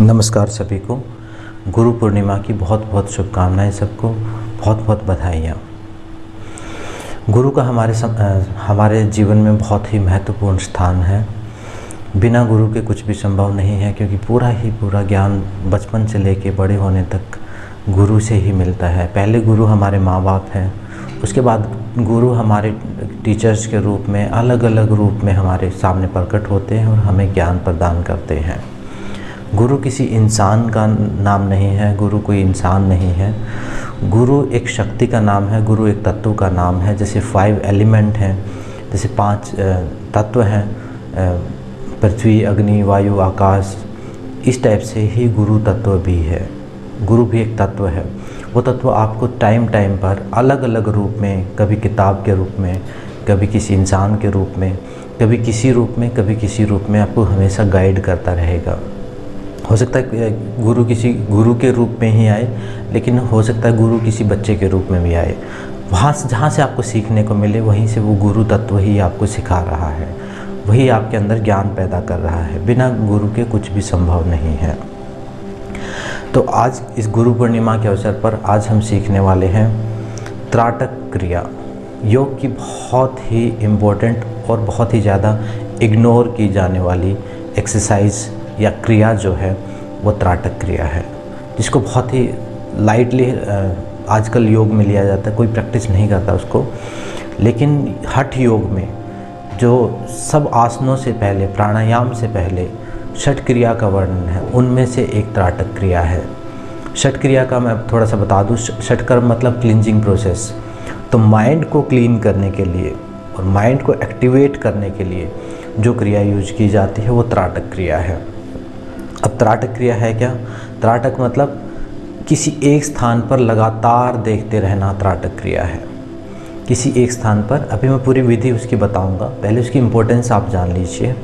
नमस्कार सभी को। गुरु पूर्णिमा की बहुत बहुत शुभकामनाएं सबको, बहुत बहुत बधाइयाँ। गुरु का हमारे जीवन में बहुत ही महत्वपूर्ण स्थान है। बिना गुरु के कुछ भी संभव नहीं है, क्योंकि पूरा ज्ञान बचपन से लेके बड़े होने तक गुरु से ही मिलता है। पहले गुरु हमारे माँ बाप हैं, उसके बाद गुरु हमारे टीचर्स के रूप में अलग अलग रूप में हमारे सामने प्रकट होते हैं और हमें ज्ञान प्रदान करते हैं। गुरु किसी इंसान का नाम नहीं है, गुरु कोई इंसान नहीं है। गुरु एक शक्ति का नाम है, गुरु एक तत्व का नाम है। जैसे 5 एलिमेंट हैं, जैसे 5 तत्व हैं, पृथ्वी, अग्नि, वायु, आकाश, इस टाइप से ही गुरु तत्व भी है। गुरु भी एक तत्व है। वो तत्व आपको टाइम पर अलग अलग रूप में, कभी किताब के रूप में, कभी किसी इंसान के रूप में, कभी किसी रूप में, कभी किसी रूप में आपको हमेशा गाइड करता रहेगा। हो सकता है गुरु किसी गुरु के रूप में ही आए, लेकिन हो सकता है गुरु किसी बच्चे के रूप में भी आए। वहाँ से जहाँ से आपको सीखने को मिले, वहीं से वो गुरु तत्व ही आपको सिखा रहा है, वही आपके अंदर ज्ञान पैदा कर रहा है। बिना गुरु के कुछ भी संभव नहीं है। तो आज इस गुरु पूर्णिमा के अवसर पर आज हम सीखने वाले हैं त्राटक क्रिया। योग की बहुत ही इम्पोर्टेंट और बहुत ही ज़्यादा इग्नोर की जाने वाली एक्सरसाइज या क्रिया जो है वो त्राटक क्रिया है, जिसको बहुत ही लाइटली आजकल योग में लिया जाता है। कोई प्रैक्टिस नहीं करता उसको, लेकिन हठ योग में जो सब आसनों से पहले, प्राणायाम से पहले षट क्रिया का वर्णन है, उनमें से एक त्राटक क्रिया है। षट क्रिया का मैं थोड़ा सा बता दूँ। षट का मतलब क्लींजिंग प्रोसेस। तो माइंड को क्लीन करने के लिए और माइंड को एक्टिवेट करने के लिए जो क्रिया यूज की जाती है वो त्राटक क्रिया है। अब त्राटक क्रिया है क्या? त्राटक मतलब किसी एक स्थान पर लगातार देखते रहना त्राटक क्रिया है। किसी एक स्थान पर, अभी मैं पूरी विधि उसकी बताऊंगा, पहले उसकी इम्पोर्टेंस आप जान लीजिए।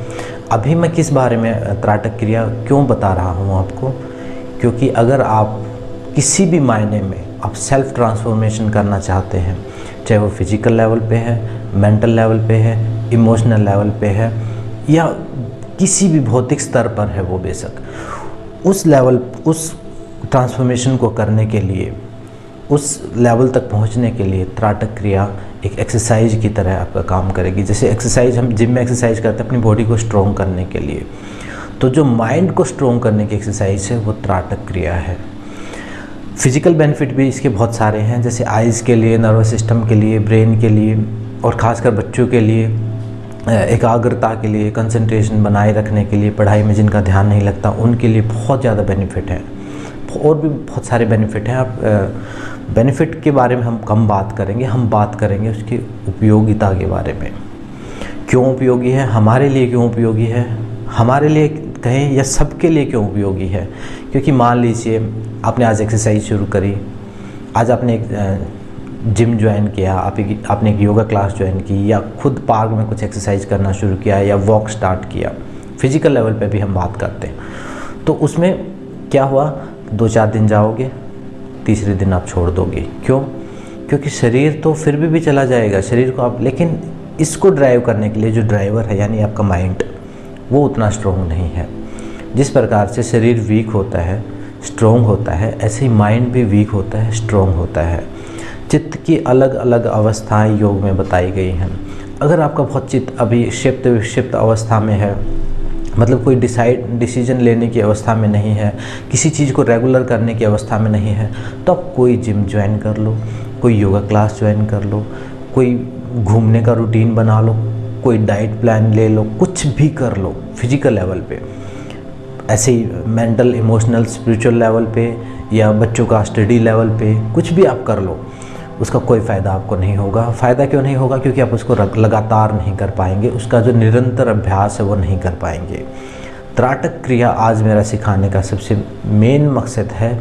अभी मैं किस बारे में त्राटक क्रिया क्यों बता रहा हूँ आपको? क्योंकि अगर आप किसी भी मायने में आप सेल्फ ट्रांसफॉर्मेशन करना चाहते हैं, चाहे वो फिजिकल लेवल पे है, मेंटल लेवल पे है, इमोशनल लेवल पे है, या किसी भी भौतिक स्तर पर है वो बेशक, उस लेवल, उस ट्रांसफॉर्मेशन को करने के लिए, उस लेवल तक पहुंचने के लिए त्राटक क्रिया एक एक्सरसाइज की तरह आपका काम करेगी। जैसे एक्सरसाइज हम जिम में एक्सरसाइज करते हैं अपनी बॉडी को स्ट्रॉन्ग करने के लिए, तो जो माइंड को स्ट्रॉन्ग करने की एक्सरसाइज है वो त्राटक क्रिया है। फिजिकल बेनिफिट भी इसके बहुत सारे हैं, जैसे आइज़ के लिए, नर्वस सिस्टम के लिए, ब्रेन के लिए, और ख़ासकर बच्चों के लिए एकाग्रता के लिए, कंसंट्रेशन बनाए रखने के लिए, पढ़ाई में जिनका ध्यान नहीं लगता उनके लिए बहुत ज़्यादा बेनिफिट है। और भी बहुत सारे बेनिफिट हैं। आप बेनिफिट के बारे में हम कम बात करेंगे, हम बात करेंगे उसकी उपयोगिता के बारे में। क्यों उपयोगी है, हमारे लिए क्यों उपयोगी है, हमारे लिए कहें या सबके लिए क्यों उपयोगी है। क्योंकि मान लीजिए आपने आज एक्सरसाइज शुरू करी, आज आपने एक जिम ज्वाइन किया, आपने एक योगा क्लास ज्वाइन की, या खुद पार्क में कुछ एक्सरसाइज करना शुरू किया, या वॉक स्टार्ट किया। फिजिकल लेवल पे भी हम बात करते हैं। तो उसमें क्या हुआ, 2-4 दिन जाओगे, तीसरे दिन आप छोड़ दोगे। क्यों? क्योंकि शरीर तो फिर भी चला जाएगा, शरीर को आप, लेकिन इसको ड्राइव करने के लिए जो ड्राइवर है यानी आपका माइंड, वो उतना स्ट्रॉन्ग नहीं है। जिस प्रकार से शरीर वीक होता है, स्ट्रॉन्ग होता है, ऐसे ही माइंड भी वीक होता है, स्ट्रॉन्ग होता है। चित्त की अलग अलग अवस्थाएं योग में बताई गई हैं। अगर आपका बहुत चित्त अभी क्षिप्त अवस्था में है, मतलब कोई डिसीजन लेने की अवस्था में नहीं है, किसी चीज़ को रेगुलर करने की अवस्था में नहीं है, तो आप कोई जिम ज्वाइन कर लो, कोई योगा क्लास ज्वाइन कर लो, कोई घूमने का रूटीन बना लो, कोई डाइट प्लान ले लो, कुछ भी कर लो फिजिकल लेवल पे। ऐसे ही मेंटल, इमोशनल, स्पिरिचुअल लेवल पे, या बच्चों का स्टडी लेवल पे कुछ भी आप कर लो, उसका कोई फ़ायदा आपको नहीं होगा। फ़ायदा क्यों नहीं होगा? क्योंकि आप उसको लगातार नहीं कर पाएंगे, उसका जो निरंतर अभ्यास है वो नहीं कर पाएंगे। त्राटक क्रिया आज मेरा सिखाने का सबसे मेन मकसद है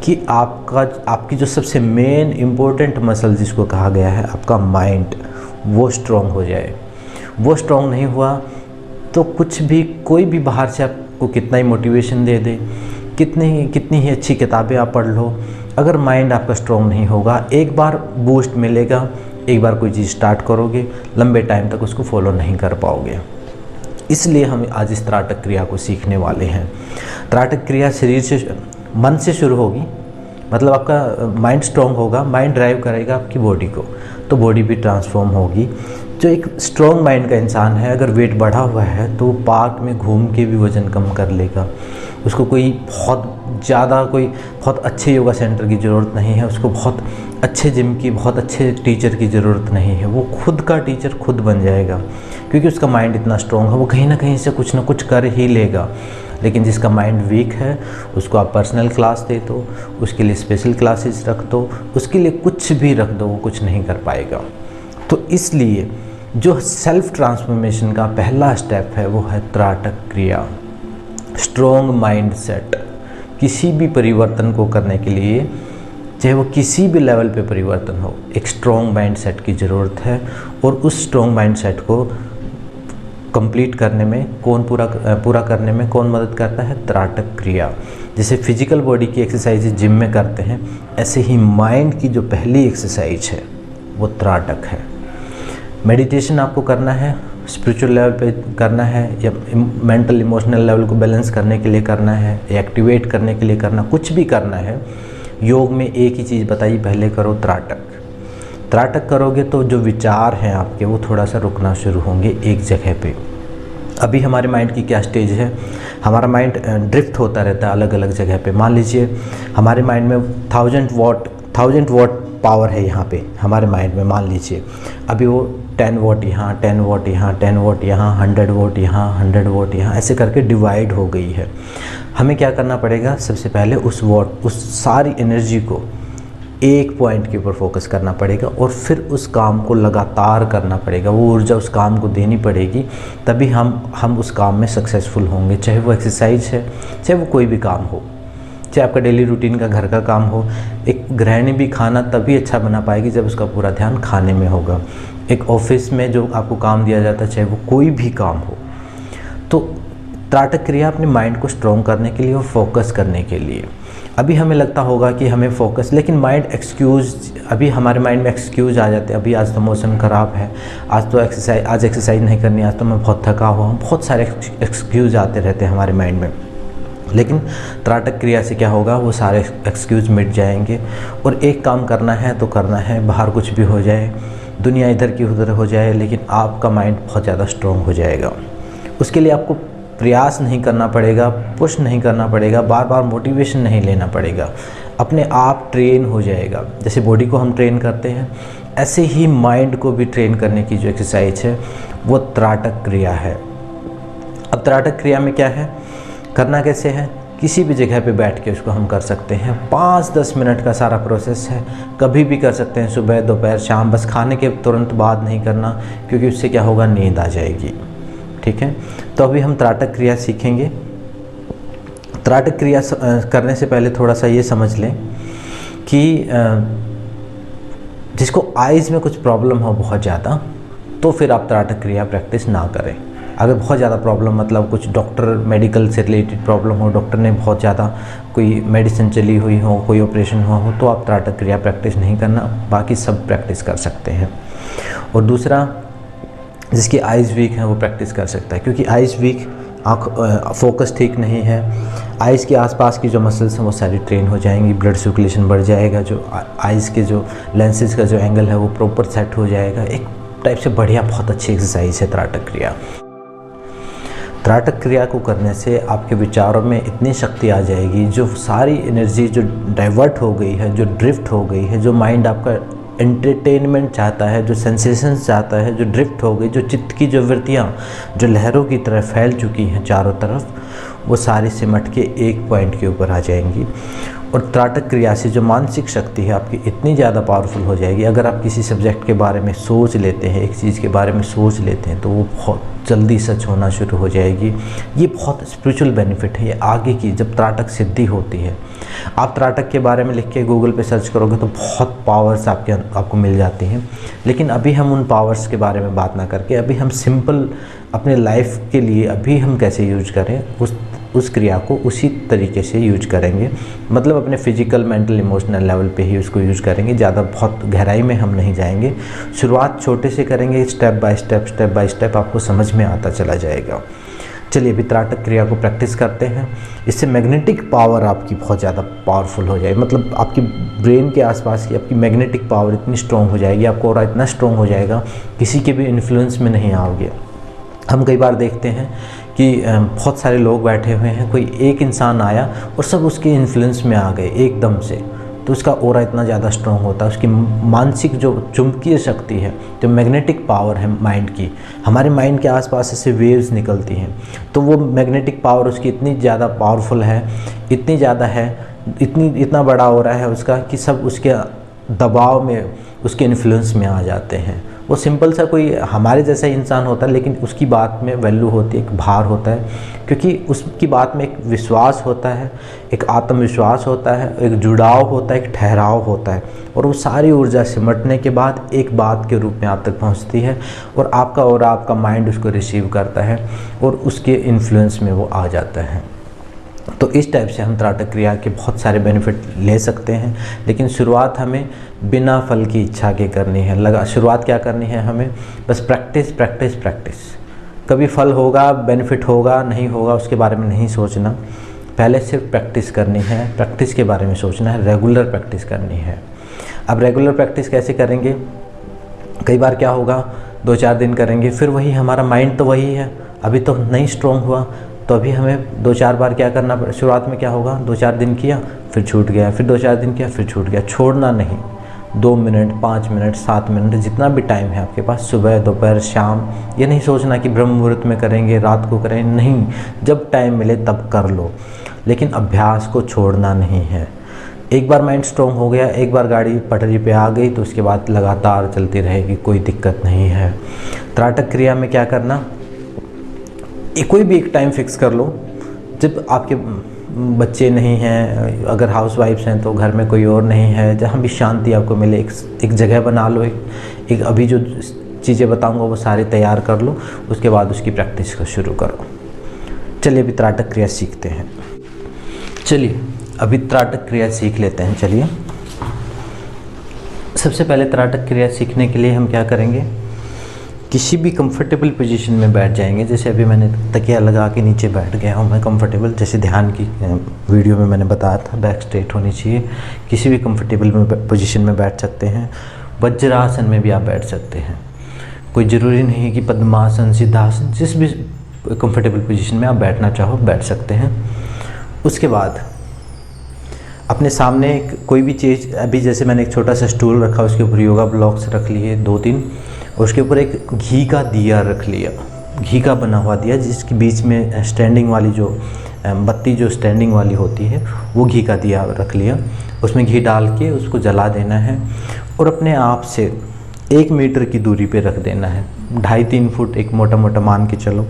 कि आपकी जो सबसे मेन इम्पोर्टेंट मसल जिसको कहा गया है, आपका माइंड, वो स्ट्रॉन्ग हो जाए। वो स्ट्रॉन्ग नहीं हुआ तो कुछ भी, कोई भी बाहर से आपको कितना ही मोटिवेशन दे दे, कितनी ही अच्छी किताबें आप पढ़ लो, अगर माइंड आपका स्ट्रॉन्ग नहीं होगा, एक बार बूस्ट मिलेगा, एक बार कोई चीज़ स्टार्ट करोगे, लंबे टाइम तक उसको फॉलो नहीं कर पाओगे। इसलिए हम आज इस त्राटक क्रिया को सीखने वाले हैं। त्राटक क्रिया शरीर से, मन से शुरू होगी, मतलब आपका माइंड स्ट्रॉन्ग होगा, माइंड ड्राइव करेगा आपकी बॉडी को, तो बॉडी भी ट्रांसफॉर्म होगी। जो एक स्ट्रॉन्ग माइंड का इंसान है, अगर वेट बढ़ा हुआ है तो पार्क में घूम के भी वज़न कम कर लेगा। उसको कोई बहुत अच्छे योगा सेंटर की ज़रूरत नहीं है, उसको बहुत अच्छे जिम की, बहुत अच्छे टीचर की ज़रूरत नहीं है। वो खुद का टीचर खुद बन जाएगा, क्योंकि उसका माइंड इतना स्ट्रॉन्ग है, वो कहीं ना कहीं से कुछ ना कुछ कर ही लेगा। लेकिन जिसका माइंड वीक है, उसको आप पर्सनल क्लास दे दो, उसके लिए स्पेशल क्लासेस रख दो, उसके लिए कुछ भी रख दो, वो कुछ नहीं कर पाएगा। तो इसलिए जो सेल्फ ट्रांसफॉर्मेशन का पहला स्टेप है वो है त्राटक क्रिया। Strong mind set. किसी भी परिवर्तन को करने के लिए, चाहे वो किसी भी लेवल पे परिवर्तन हो, एक स्ट्रॉन्ग माइंड सेट की ज़रूरत है। और उस स्ट्रॉन्ग माइंड सेट को कंप्लीट करने में पूरा करने में कौन मदद करता है? त्राटक क्रिया। जैसे फिजिकल बॉडी की एक्सरसाइज जिम में करते हैं, ऐसे ही माइंड की जो पहली एक्सरसाइज है वो त्राटक है। मेडिटेशन आपको करना है, स्पिरिचुअल लेवल पे करना है, या मेंटल इमोशनल लेवल को बैलेंस करने के लिए करना है, एक्टिवेट करने के लिए करना, कुछ भी करना है, योग में एक ही चीज़ बताइए, पहले करो त्राटक। त्राटक करोगे तो जो विचार हैं आपके वो थोड़ा सा रुकना शुरू होंगे एक जगह पे। अभी हमारे माइंड की क्या स्टेज है? हमारा माइंड ड्रिफ्ट होता रहता है अलग अलग जगह पे। मान लीजिए हमारे माइंड में 1000 वॉट पावर है यहाँ पे हमारे माइंड में। मान लीजिए अभी वो 10 वॉट यहाँ, 10 वॉट यहाँ, 10 वॉट यहाँ, 100 वॉट यहाँ, 100 वॉट यहाँ, ऐसे करके डिवाइड हो गई है। हमें क्या करना पड़ेगा? सबसे पहले उस सारी एनर्जी को एक पॉइंट के ऊपर फोकस करना पड़ेगा और फिर उस काम को लगातार करना पड़ेगा। वो ऊर्जा उस काम को देनी पड़ेगी, तभी हम उस काम में सक्सेसफुल होंगे। चाहे वो एक्सरसाइज है, चाहे वो कोई भी काम हो, चाहे आपका डेली रूटीन का घर का काम हो। एक गृहिणी भी खाना तभी अच्छा बना पाएगी जब उसका पूरा ध्यान खाने में होगा। एक ऑफिस में जो आपको काम दिया जाता है, चाहे वो कोई भी काम हो, तो त्राटक क्रिया अपने माइंड को स्ट्रॉन्ग करने के लिए और फोकस करने के लिए। अभी हमें लगता होगा कि हमें फोकस, लेकिन अभी हमारे माइंड में एक्सक्यूज़ आ जाते हैं। अभी आज तो मौसम ख़राब है, आज एक्सरसाइज नहीं करनी, आज तो मैं बहुत थका हुआ हूँ, बहुत सारे एक्सक्यूज़ आते रहते हैं हमारे माइंड में। लेकिन त्राटक क्रिया से क्या होगा? वो सारे एक्सक्यूज़ मिट जाएंगे और एक काम करना है तो करना है, बाहर कुछ भी हो जाए, दुनिया इधर की उधर हो जाए, लेकिन आपका माइंड बहुत ज़्यादा स्ट्रॉन्ग हो जाएगा। उसके लिए आपको प्रयास नहीं करना पड़ेगा, पुश नहीं करना पड़ेगा, बार बार मोटिवेशन नहीं लेना पड़ेगा, अपने आप ट्रेन हो जाएगा। जैसे बॉडी को हम ट्रेन करते हैं, ऐसे ही माइंड को भी ट्रेन करने की जो एक्सरसाइज है वो त्राटक क्रिया है। अब त्राटक क्रिया में क्या है, करना कैसे है? किसी भी जगह पे बैठ के उसको हम कर सकते हैं। 5-10 मिनट का सारा प्रोसेस है, कभी भी कर सकते हैं, सुबह, दोपहर, शाम। बस खाने के तुरंत बाद नहीं करना, क्योंकि उससे क्या होगा? नींद आ जाएगी। ठीक है, तो अभी हम त्राटक क्रिया सीखेंगे। त्राटक क्रिया करने से पहले थोड़ा सा ये समझ लें कि जिसको आइज़ में कुछ प्रॉब्लम हो बहुत ज़्यादा, तो फिर आप त्राटक क्रिया प्रैक्टिस ना करें। अगर बहुत ज़्यादा प्रॉब्लम, मतलब कुछ मेडिकल से रिलेटेड प्रॉब्लम हो, डॉक्टर ने बहुत ज़्यादा कोई मेडिसिन चली हुई हो, कोई ऑपरेशन हुआ हो, तो आप त्राटक क्रिया प्रैक्टिस नहीं करना, बाकी सब प्रैक्टिस कर सकते हैं। और दूसरा, जिसकी आइज़ वीक है वो प्रैक्टिस कर सकता है, क्योंकि आइज़ वीक, फोकस ठीक नहीं है, आइज़ के आसपास की जो मसल्स हैं वो सारी ट्रेन हो जाएंगी, ब्लड सर्कुलेशन बढ़ जाएगा, जो आइज़ के जो लेंसेज का जो एंगल है वो प्रॉपर सेट हो जाएगा। एक टाइप से बढ़िया, बहुत अच्छी एक्सरसाइज है त्राटक क्रिया। त्राटक क्रिया को करने से आपके विचारों में इतनी शक्ति आ जाएगी, जो सारी एनर्जी जो डाइवर्ट हो गई है, जो ड्रिफ्ट हो गई है, जो माइंड आपका एंटरटेनमेंट चाहता है, जो सेंसेशंस चाहता है, जो ड्रिफ्ट हो गई, जो चित्त की जो वृत्तियाँ जो लहरों की तरह फैल चुकी हैं चारों तरफ, वो सारी सिमट के एक पॉइंट के ऊपर आ जाएंगी। और त्राटक क्रिया से जो मानसिक शक्ति है आपकी इतनी ज़्यादा पावरफुल हो जाएगी। अगर आप किसी सब्जेक्ट के बारे में सोच लेते हैं, एक चीज़ के बारे में सोच लेते हैं, तो वो बहुत जल्दी सच होना शुरू हो जाएगी। ये बहुत स्पिरिचुअल बेनिफिट है, ये आगे की जब त्राटक सिद्धि होती है। आप त्राटक के बारे में लिख के गूगल पे सर्च करोगे तो बहुत पावर्स आपको मिल जाती हैं। लेकिन अभी हम उन पावर्स के बारे में बात ना करके, अभी हम सिंपल अपने लाइफ के लिए अभी हम कैसे यूज करें, उस क्रिया को उसी तरीके से यूज करेंगे। मतलब अपने फिजिकल, मेंटल, इमोशनल लेवल पे ही उसको यूज करेंगे, ज़्यादा बहुत गहराई में हम नहीं जाएंगे। शुरुआत छोटे से करेंगे, स्टेप बाय स्टेप आपको समझ में आता चला जाएगा। चलिए अभी त्राटक क्रिया को प्रैक्टिस करते हैं। इससे मैग्नेटिक पावर आपकी बहुत ज़्यादा पावरफुल हो जाएगी, मतलब आपकी ब्रेन के आसपास की आपकी मैग्नेटिक पावर इतनी स्ट्रॉन्ग हो जाएगी, आपको और इतना स्ट्रॉन्ग हो जाएगा किसी के भी इन्फ्लुएंस में नहीं आओगे। हम कई बार देखते हैं कि बहुत सारे लोग बैठे हुए हैं, कोई एक इंसान आया और सब उसके इन्फ्लुएंस में आ गए एकदम से, तो उसका ऑरा इतना ज़्यादा स्ट्रॉन्ग होता है। उसकी मानसिक जो चुंबकीय शक्ति है, जो मैग्नेटिक पावर है माइंड की, हमारे माइंड के आसपास ऐसे वेव्स निकलती हैं, तो वो मैग्नेटिक पावर उसकी इतनी ज़्यादा पावरफुल है, इतनी ज़्यादा है, इतना बड़ा हो रहा है उसका कि सब उसके दबाव में, उसके इन्फ्लुएंस में आ जाते हैं। वो सिंपल सा कोई हमारे जैसा इंसान होता है, लेकिन उसकी बात में वैल्यू होती है, एक भार होता है, क्योंकि उसकी बात में एक विश्वास होता है, एक आत्मविश्वास होता है, एक जुड़ाव होता है, एक ठहराव होता है, और वो सारी ऊर्जा सिमटने के बाद एक बात के रूप में आप तक पहुंचती है, और आपका माइंड उसको रिसीव करता है और उसके इन्फ्लुएंस में वो आ जाता है। तो इस टाइप से हम त्राटक क्रिया के बहुत सारे बेनिफिट ले सकते हैं, लेकिन शुरुआत हमें बिना फल की इच्छा के करनी है। शुरुआत क्या करनी है हमें, बस प्रैक्टिस प्रैक्टिस प्रैक्टिस। कभी फल होगा, बेनिफिट होगा, नहीं होगा, उसके बारे में नहीं सोचना, पहले सिर्फ प्रैक्टिस करनी है, प्रैक्टिस के बारे में सोचना है, रेगुलर प्रैक्टिस करनी है। अब रेगुलर प्रैक्टिस कैसे करेंगे, कई बार क्या होगा 2-4 दिन करेंगे, फिर वही हमारा माइंड तो वही है, अभी तो नहीं स्ट्रॉन्ग हुआ, तो अभी हमें 2-4 बार क्या करना पड़ेगा। शुरुआत में क्या होगा, 2-4 दिन किया फिर छूट गया, फिर 2-4 दिन किया फिर छूट गया। छोड़ना नहीं, 2 मिनट, 5 मिनट, 7 मिनट, जितना भी टाइम है आपके पास, सुबह, दोपहर, शाम, ये नहीं सोचना कि ब्रह्म मुहूर्त में करेंगे, रात को करें, नहीं, जब टाइम मिले तब कर लो, लेकिन अभ्यास को छोड़ना नहीं है। एक बार माइंड स्ट्रॉन्ग हो गया, एक बार गाड़ी पटरी पे आ गई, तो उसके बाद लगातार चलती रहेगी, कोई दिक्कत नहीं है। त्राटक क्रिया में क्या करना, कोई भी एक टाइम फिक्स कर लो, जब आपके बच्चे नहीं हैं, अगर हाउस वाइफ्स हैं तो घर में कोई और नहीं है, जहाँ भी शांति आपको मिले, एक जगह बना लो, एक अभी जो चीज़ें बताऊंगा वो सारे तैयार कर लो, उसके बाद उसकी प्रैक्टिस को शुरू करो। चलिए अभी त्राटक क्रिया सीखते हैं। चलिए अभी त्राटक क्रिया सीख लेते हैं। चलिए सबसे पहले त्राटक क्रिया सीखने के लिए हम क्या करेंगे, किसी भी कंफर्टेबल पोजीशन में बैठ जाएंगे। जैसे अभी मैंने तकिया लगा के नीचे बैठ गया हूँ मैं कंफर्टेबल, जैसे ध्यान की वीडियो में मैंने बताया था, बैक स्ट्रेट होनी चाहिए। किसी भी कंफर्टेबल पोजीशन में बैठ सकते हैं, वज्रासन में भी आप बैठ सकते हैं, कोई ज़रूरी नहीं है कि पद्मासन, सिद्धासन, जिस भी कंफर्टेबल पोजीशन में आप बैठना चाहो बैठ सकते हैं। उसके बाद अपने सामने कोई भी चीज़, अभी जैसे मैंने एक छोटा सा स्टूल रखा, उसके ऊपर योगा ब्लॉक्स रख लिए 2-3, उसके ऊपर एक घी का दिया रख लिया, घी का बना हुआ दिया, जिसके बीच में स्टैंडिंग वाली जो बत्ती जो स्टैंडिंग वाली होती है, वो घी का दिया रख लिया, उसमें घी डाल के उसको जला देना है, और अपने आप से 1 मीटर की दूरी पे रख देना है, 2.5-3 फुट एक मोटा मोटा मान के चलो,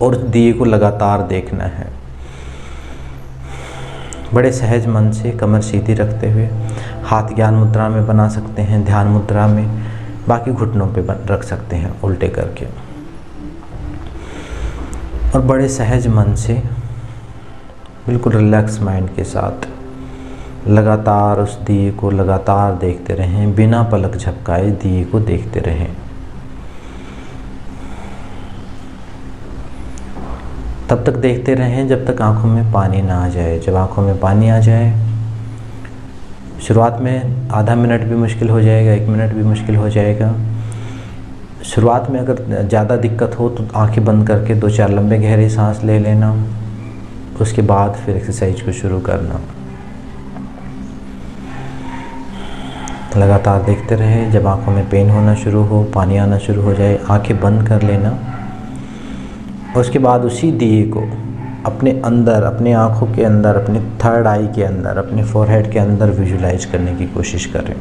और दिए को लगातार देखना है। बड़े सहज मन से कमर सीधी रखते हुए, हाथ ज्ञान मुद्रा में बना सकते हैं, ध्यान मुद्रा में, बाकी घुटनों पे रख सकते हैं उल्टे करके, और बड़े सहज मन से बिल्कुल रिलैक्स माइंड के साथ लगातार उस दिए को लगातार देखते रहें, बिना पलक झपकाए दिए को देखते रहें। तब तक देखते रहें जब तक आंखों में पानी ना आ जाए। जब आंखों में पानी आ जाए, शुरुआत में आधा मिनट भी मुश्किल हो जाएगा, 1 मिनट भी मुश्किल हो जाएगा। शुरुआत में अगर ज़्यादा दिक्कत हो तो आंखें बंद करके 2-4 लंबे गहरे सांस ले लेना, उसके बाद फिर एक्सरसाइज को शुरू करना। लगातार देखते रहे, जब आंखों में पेन होना शुरू हो, पानी आना शुरू हो जाए, आंखें बंद कर लेना। और उसके बाद उसी दिए को अपने अंदर, अपने आँखों के अंदर, अपने थर्ड आई के अंदर, अपने फोरहेड के अंदर विजुलाइज करने की कोशिश करें।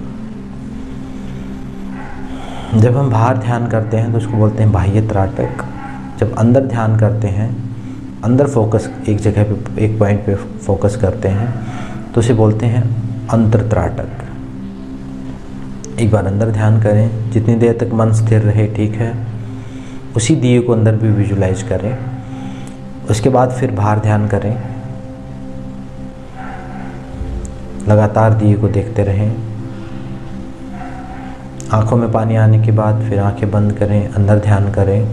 जब हम बाहर ध्यान करते हैं तो उसको बोलते हैं बाह्य त्राटक। जब अंदर ध्यान करते हैं, अंदर फोकस, एक जगह पे, एक पॉइंट पे फोकस करते हैं, तो उसे बोलते हैं अंतर त्राटक। एक बार अंदर ध्यान करें, जितनी देर तक मन स्थिर रहे ठीक है, उसी दिए को अंदर भी विजुलाइज करें। उसके बाद फिर बाहर ध्यान करें, लगातार दिए को देखते रहें। आंखों में पानी आने के बाद फिर आंखें बंद करें, अंदर ध्यान करें।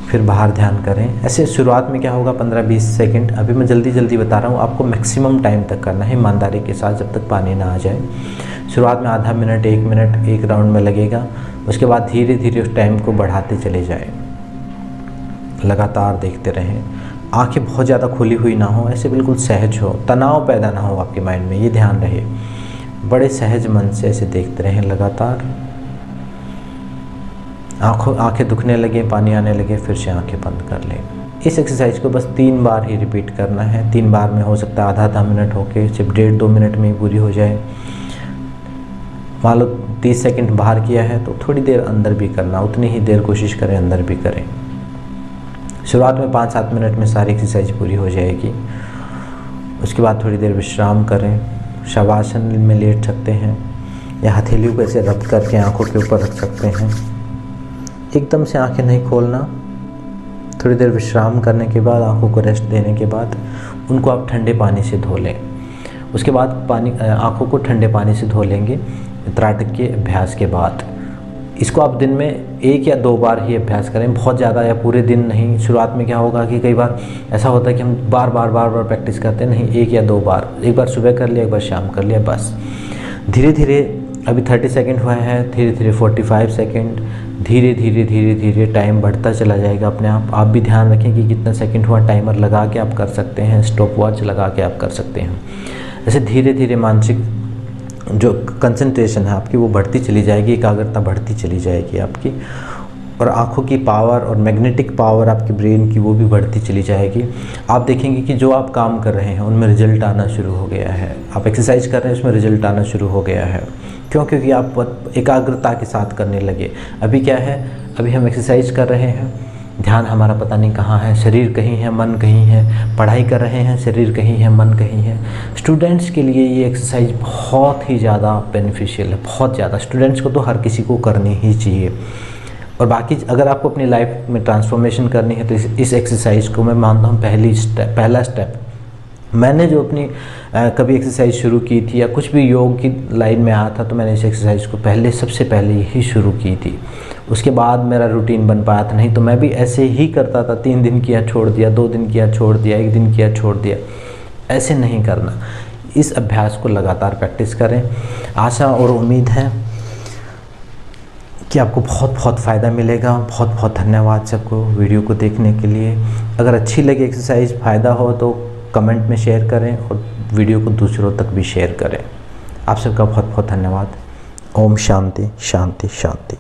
फिर बाहर ध्यान करें। ऐसे शुरुआत में क्या होगा 15-20 सेकंड, अभी मैं जल्दी जल्दी बता रहा हूँ, आपको मैक्सिमम टाइम तक करना है ईमानदारी के साथ जब तक पानी ना आ जाए। शुरुआत में आधा मिनट, 1 मिनट एक राउंड में लगेगा, उसके बाद धीरे धीरे उस टाइम को बढ़ाते चले जाए। लगातार देखते रहें, आंखें बहुत ज़्यादा खुली हुई ना हो, ऐसे बिल्कुल सहज हो, तनाव पैदा ना हो आपके माइंड में, ये ध्यान रहे। बड़े सहज मन से ऐसे देखते रहें लगातार। आंखें दुखने लगे, पानी आने लगे, फिर से आंखें बंद कर लें। इस एक्सरसाइज को बस 3 बार ही रिपीट करना है। 3 बार में हो सकता है आधा मिनट होके सिर्फ 1.5-2 मिनट में ही पूरी हो जाए। मान लो 30 सेकंड बाहर किया है तो थोड़ी देर अंदर भी करना, उतनी ही देर कोशिश करें अंदर भी करें। शुरुआत में 5-7 मिनट में सारी एक्सरसाइज पूरी हो जाएगी। उसके बाद थोड़ी देर विश्राम करें। शवासन में लेट सकते हैं या हथेलियों को ऐसे रब करके आंखों के ऊपर रख सकते हैं। एकदम से आंखें नहीं खोलना। थोड़ी देर विश्राम करने के बाद, आंखों को रेस्ट देने के बाद उनको आप ठंडे पानी से धो लें। उसके बाद आंखों को ठंडे पानी से धो लेंगे त्राटक के अभ्यास के बाद। इसको आप दिन में 1 या 2 बार ही अभ्यास करें, बहुत ज़्यादा या पूरे दिन नहीं। शुरुआत में क्या होगा कि कई बार ऐसा होता है कि हम बार बार प्रैक्टिस करते हैं, नहीं 1 या 2 बार, एक बार सुबह कर लिया, एक बार शाम कर लिया, बस। धीरे धीरे, अभी 30 सेकंड हुआ है, धीरे धीरे 45 सेकंड, धीरे धीरे टाइम बढ़ता चला जाएगा अपने आप। आप भी ध्यान रखें कि कितना सेकंड हुआ, टाइमर लगा के आप कर सकते हैं, स्टॉप वॉच लगा के आप कर सकते हैं। ऐसे धीरे धीरे मानसिक जो कंसंट्रेशन है आपकी वो बढ़ती चली जाएगी, एकाग्रता बढ़ती चली जाएगी आपकी, और आँखों की पावर और मैग्नेटिक पावर आपके ब्रेन की वो भी बढ़ती चली जाएगी। आप देखेंगे कि जो आप काम कर रहे हैं उनमें रिजल्ट आना शुरू हो गया है। आप एक्सरसाइज कर रहे हैं उसमें रिजल्ट आना शुरू हो गया है। क्यों? क्योंकि आप एकाग्रता के साथ करने लगे। अभी क्या है, अभी हम एक्सरसाइज कर रहे हैं, ध्यान हमारा पता नहीं कहाँ है, शरीर कहीं है, मन कहीं है। पढ़ाई कर रहे हैं, शरीर कहीं है, मन कहीं है। स्टूडेंट्स के लिए ये एक्सरसाइज बहुत ही ज़्यादा बेनिफिशियल है, बहुत ज़्यादा। स्टूडेंट्स को तो हर किसी को करनी ही चाहिए। और बाकी अगर आपको अपनी लाइफ में ट्रांसफॉर्मेशन करनी है तो इस एक्सरसाइज को मैं मानता हूँ पहला स्टेप। मैंने जो अपनी कभी एक्सरसाइज शुरू की थी या कुछ भी योग की लाइन में आया था तो मैंने इस एक्सरसाइज को सबसे पहले ही शुरू की थी। उसके बाद मेरा रूटीन बन पाया था, नहीं तो मैं भी ऐसे ही करता था। 3 दिन किया छोड़ दिया, 2 दिन किया छोड़ दिया, 1 दिन किया छोड़ दिया। ऐसे नहीं करना। इस अभ्यास को लगातार प्रैक्टिस करें। आशा और उम्मीद है कि आपको बहुत बहुत फ़ायदा मिलेगा। बहुत बहुत धन्यवाद सबको वीडियो को देखने के लिए। अगर अच्छी लगे एक्सरसाइज, फ़ायदा हो तो कमेंट में शेयर करें और वीडियो को दूसरों तक भी शेयर करें। आप सबका बहुत बहुत धन्यवाद। ओम शांति शांति शांति।